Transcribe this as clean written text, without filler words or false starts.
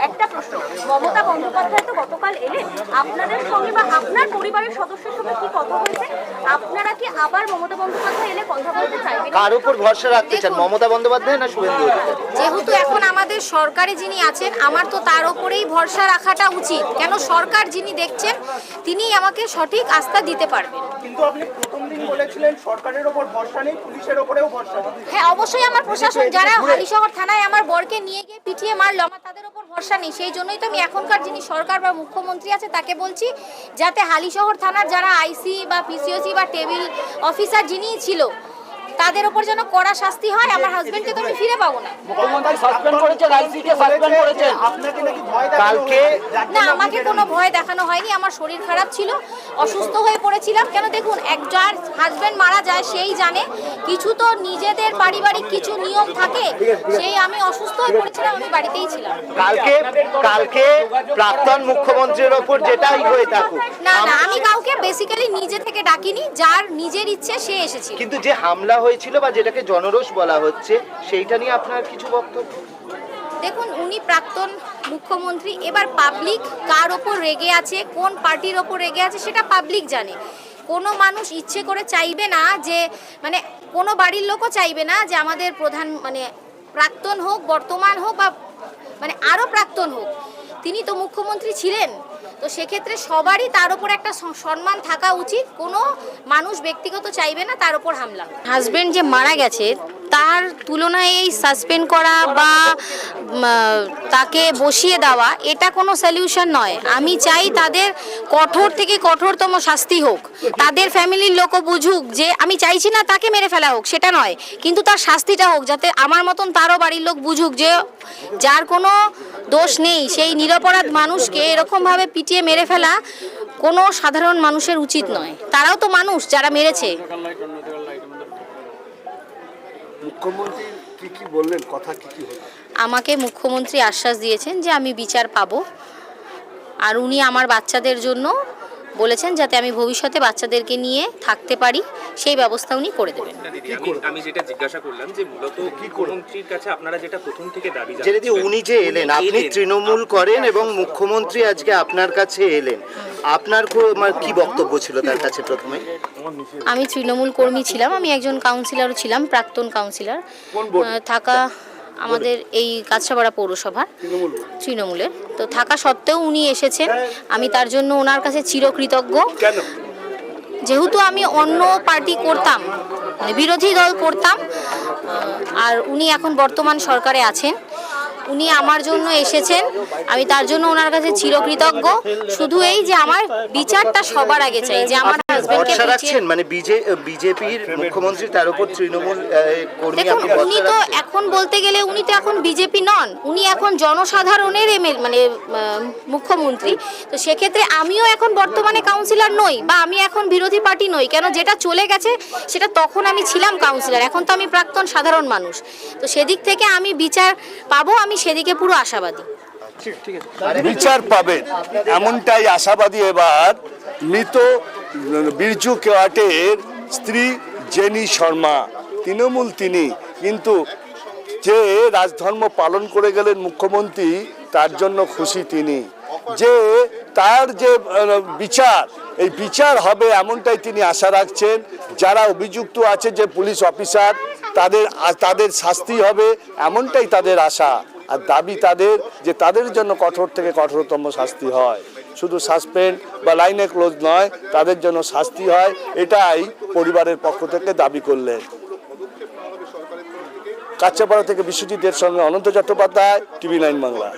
একটা প্রশ্ন, মমতা বন্দ্যোপাধ্যায় তো গতকাল এলেন, আপনাদের সঙ্গে বা আপনার পরিবারের সদস্যের সঙ্গে কি কথা হয়েছে? আপনারা কি আবার মমতা বন্দ্যোপাধ্যায় এলে কথা বলতে চাইবেন? কার উপর ভরসা রাখতে চান, মমতা বন্দ্যোপাধ্যায় না শুভেন্দু অধিকারী? যেহেতু এখন আমাদের সরকারে যিনি আছেন, আমার তো তার উপরেই ভরসা রাখাটা উচিত। কেন, সরকার যিনি দেখছেন তিনি আমাকে সঠিক আস্থা দিতে পারবেন। কিন্তু আপনি প্রথম দিন বলেছিলেন সরকারের উপর ভরসা নেই, পুলিশের উপরেও ভরসা নেই। হ্যাঁ, অবশ্যই আমার প্রশাসন যারা হালিশহর থানায় আমার বরকে নিয়ে গিয়ে পিটিয়ে মারলো, আমার তাদের উপর ভরসা নেই। সেই জন্যই তো আমি এখনকার যিনি সরকার বা মুখ্যমন্ত্রী আছে তাকে বলছি যাতে হালিশহর থানার যারা আইসি বা পিসিওসি বা টেবিল অফিসার যিনি ছিল তাদের উপর যেন কড়া শাস্তি হয়। আমার হাজবেন্ডকে তো আমি ফিরে পাবো না। মুখ্যমন্ত্রী সাসপেন্ড করেছেন, আইসিকে সাসপেন্ড করেছেন। আপনাকে নাকি ভয় দেখানো কালকে না, আমাকে কোনো ভয় দেখানো হয়নি। আমার শরীর খারাপ ছিল, অসুস্থ হয়ে পড়েছিলাম। কেন দেখুন, যার হাজবেন্ড মারা যায় সেই জানে কিছু তো নিজেদের পারিবারিক কিছু নিয়ম থাকে। সেই আমি অসুস্থ হয়ে পড়েছিলাম, আমি বাড়িতেই ছিলাম। কালকে প্রাক্তন মুখ্যমন্ত্রীর ওপর যেটাই হয়ে থাকুক, না না, আমি কাউকে বেসিক্যালি নিজে থেকে ডাকিনি, যার নিজের ইচ্ছে সে এসেছিল। কিন্তু যে হামলা হয়েছিল বা যেটাকে জনরোষ বলা হচ্ছে সেইটা নিয়ে আপনার কিছু বক্তব্য? দেখুন, উনি প্রাক্তন মুখ্যমন্ত্রী, এবার পাবলিক কার ওপর রেগে আছে, কোন পার্টির ওপর রেগে আছে সেটা পাবলিক জানে। কোনো মানুষ ইচ্ছে করে চাইবে না যে, মানে কোনো বাড়ির লোকও চাইবে না যে আমাদের প্রধান মানে প্রাক্তন হোক, বর্তমান হোক বা মানে আরও প্রাক্তন হোক, তিনি তো মুখ্যমন্ত্রী ছিলেন। তো সেক্ষেত্রে সবারই তার উপর একটা সম্মান থাকা উচিত। কোনো মানুষ ব্যক্তিগত চাইবে না তার উপর হামলা। হাজবেন্ড যে মারা গেছে তার তুলনায় এই সাসপেন্ড করা বা তাকে বসিয়ে দেওয়া এটা কোনো সলিউশন নয়। আমি চাই তাদের কঠোর থেকে কঠোরতম শাস্তি হোক, তাদের ফ্যামিলির লোকও বুঝুক যে আমি চাইছি না তাকে মেরে ফেলা হোক, সেটা নয়, কিন্তু তার শাস্তিটা হোক, যাতে আমার মতন তারও বাড়ির লোক বুঝুক যে যার কোনো দোষ নেই সেই নিরপরাধ মানুষকে এরকমভাবে পিটিয়ে মেরে ফেলা কোনো সাধারণ মানুষের উচিত নয়। তারাও তো মানুষ যারা মেরেছে। মুখ্যমন্ত্রী কি বললেন, কথা কি হলো? আমাকে মুখ্যমন্ত্রী আশ্বাস দিয়েছেন যে আমি বিচার পাবো, আর উনি আমার বাচ্চাদের জন্য বলেছেন যাতে আমি ভবিষ্যতে বাচ্চাদেরকে নিয়ে থাকতে পারি, সেই ব্যবস্থা উনি করে দেবেন। আমি যেটা জিজ্ঞাসা করলাম যে মূলত মুখ্যমন্ত্রীর কাছে আপনারা যেটা প্রথম থেকে দাবি যেটা উনি যে এলেন, আপনি তৃণমূল করেন এবং মুখ্যমন্ত্রী আজকে আপনার কাছে এলেন, আপনার কি বক্তব্য ছিল তার কাছে? প্রথমে আমি তৃণমূল কর্মী ছিলাম, আমি একজন কাউন্সিলরও ছিলাম, প্রাক্তন কাউন্সিলর থাকা আমাদের এই কাছড়াপাড়া পৌরসভার তৃণমূলের। তো থাকা সত্ত্বেও উনি এসেছেন, আমি তার জন্য ওনার কাছে চিরকৃতজ্ঞ। যেহেতু আমি অন্য পার্টি করতাম, মানে বিরোধী দল করতাম, আর উনি এখন বর্তমান সরকারে আছেন, উনি আমার জন্য এসেছেন, আমি তার জন্য ওনার কাছে চিরকৃতজ্ঞ। শুধু এই যে আমার বিচারটা সবার আগে চাই, যে আমার হাজবেন্ডকে রাখছেন মানে বিজেপির মুখ্যমন্ত্রী তার উপর তৃণমূল কর্মী। দেখুন, উনি তো এখন বলতে গেলে উনি তো এখন বিজেপি নন, উনি এখন জনসাধারণের মানে মুখ্যমন্ত্রী। তো সেক্ষেত্রে আমিও এখন বর্তমানে কাউন্সিলর নই, বা আমি এখন বিরোধী পার্টি নই। কেন, যেটা চলে গেছে সেটা তখন আমি ছিলাম কাউন্সিলর, এখন তো আমি প্রাক্তন সাধারণ মানুষ। তো সেদিক থেকে আমি বিচার পাবো, আমি সেদিকে পুরো আশাবাদী। বিচার পাবেন এমনটাই আশাবাদী এবার মৃত বিরজু কেওয়াটের স্ত্রী জেনি শর্মা, তৃণমূল তিনি, কিন্তু যে রাজধর্ম পালন করে গেলেন মুখ্যমন্ত্রী তার জন্য খুশি তিনি, যে তার যে বিচার, এই বিচার হবে এমনটাই তিনি আশা রাখছেন। যারা অভিযুক্ত আছে যে পুলিশ অফিসার, তাদের শাস্তি হবে এমনটাই তাদের আশা আর দাবি তাদের, যে তাদের জন্য কঠোর থেকে কঠোরতম শাস্তি হয়। শুধু সাসপেন্ড বা লাইনে ক্লোজ নয়, তাদের জন্য শাস্তি হয়, এটাই পরিবারের পক্ষ থেকে দাবি করলেন। কাছড়াপাড়া থেকে বিশ্বজিতের সঙ্গে অনন্ত চট্টোপাধ্যায়, টিভি9 বাংলা।